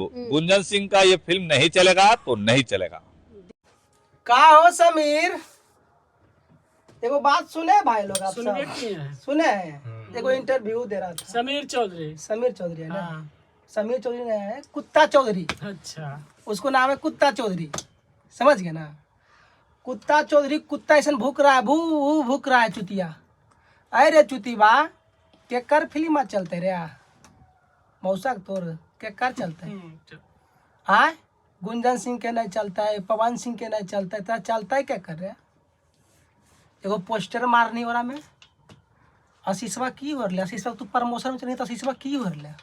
गुंजन सिंह का ये फिल्म नहीं चलेगा तो नहीं चलेगा। का हो समीर, एगो बात सुने भाई लोग, आप सब सुने हैं? एगो इंटरव्यू दे रहा था समीर चौधरी है ना। समीर चौधरी ने है कुत्ता चौधरी, अच्छा उसको नाम है कुत्ता चौधरी, समझ गए ना। कुत्ता चौधरी कुत्ता ऐसा भूख रहा है, भूख रहा है चुतिया। अरे चुतीबा के कर फिल्म चलते रे मौसा तोर के कर चलते हाँ, गुंजन सिंह के नहीं चलता है, पवन सिंह के नहीं चलता है, तेरा चलता है क्या कर रहे? एगो पोस्टर मारनी हो रहा में आशीषवा की हो रहा, आशीषवा तू प्रमोशन में चलिए तो आशीषवा की हो रहा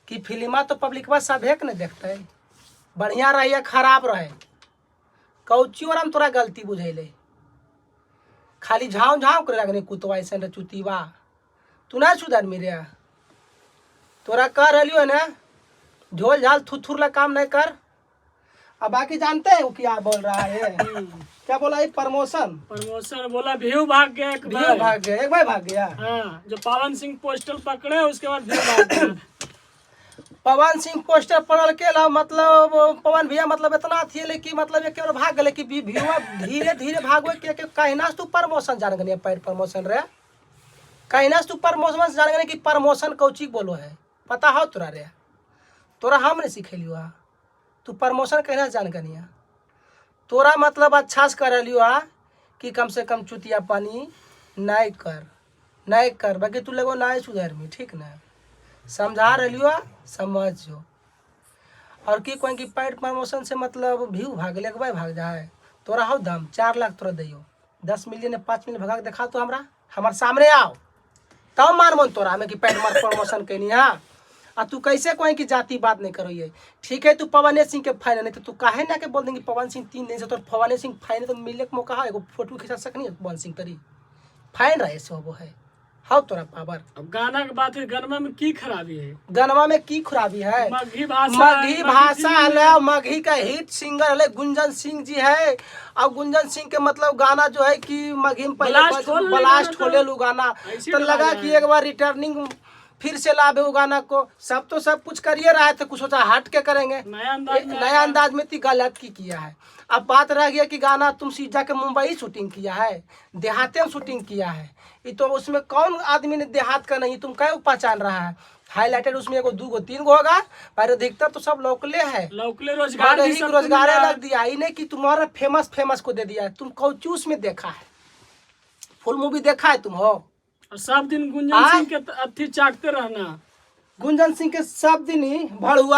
कि फिल्मा तो पब्लिक बस सब एक नहीं देखते है, बढ़िया रहे या खराब रहे, कौची और हम तोरा गलती बुझेले, खाली झाँव झाँव करे लगने कुतवा ऐसा चुतीवा। तू ना सुधर मेरे तोरा कर रही है ना, झोल झाल थुथुर ला काम नहीं कर। अब बाकी जानते हैं वो क्या बोल रहा है, क्या बोला है? प्रमोशन बोला व्यू भाग गया, एक भाई भाग गया। हाँ, जो पवन सिंह पोस्टर पकड़े उसके बाद व्यू भाग गया। पवन सिंह पोस्टर पड़ल के ला मतलब पवन भैया मतलब इतना थी कि मतलब एक बार भाग गए कि व्यूआ धीरे धीरे भागवे के कहना तू प्रमोशन जान गए पैड प्रमोशन रे, कहना तू प्रमोशन जान गए कि प्रमोशन कौची बोलो है पता हो तोरा रे, तोरा हम नहीं सिखेलियो तू प्रमोशन कहना जान गनिया, तोरा मतलब अच्छा से कर लियो कि कम से कम चुतिया पानी नहीं कर बाकी तू लगो नहीं सुधर में, ठीक ना समझा रही समझो। और की कोई कि पैड प्रमोशन से मतलब व्यू भाग ले भाग जाए, तोरा हो दम 4 लाख तोरा दियो, 10 मिलियन 5 मिलियन भगा के देखा तो हमरा हमारे सामने आओ तब मार मन तोरा में कि पैड प्रमोशन कहनी है। तू कैसे कोई की जाति बात नहीं करो ये, ठीक है तू पवन सिंह के फाइन नहीं तो तू काहे ना के बोल देंगे पवन सिंह 3 दिन से तो पवन सिंह फाइन तो मिले के मौका है, एगो फोटो खिंचा सकनी है पवन सिंह तरी फाइन रहे से वो है हाँ तोरा पावर। अब गाना के बात है, गनमा में की खराबी है? गनमा में की खराबी है? मगही भाषा है, मगही का हिट सिंगर है गुंजन सिंह जी है। और गुंजन सिंह के मतलब गाना जो है कि मगही में पहले ब्लास्ट होले लू गाना, तो लगा कि एक बार रिटर्निंग फिर से लाभे वो गाना को, सब तो सब कुछ करिए रहा है तो कुछ सोचा हट के करेंगे, नया अंदाज में थी गलत की किया है। अब बात रह गया कि गाना तुम सीधा के मुंबई शूटिंग किया है, देहाते में शूटिंग किया है, ये तो उसमें कौन आदमी ने देहात का नहीं, तुम क्या पहचान रहा है? हाईलाइटेड उसमें एगो 2 गो 3 गो होगा, पर अधिकतर तो सब लोकले है, लोकले रोजगार लग दिया। ये नहीं कि तुम्हारा फेमस को दे दिया, तुम कौचूस में देखा है, फुल मूवी देखा है तुम हो, और सब दिन गुंजन सिंह के अथी चाटते रहना, गुंजन सिंह के सब दिन ही भड़ुआ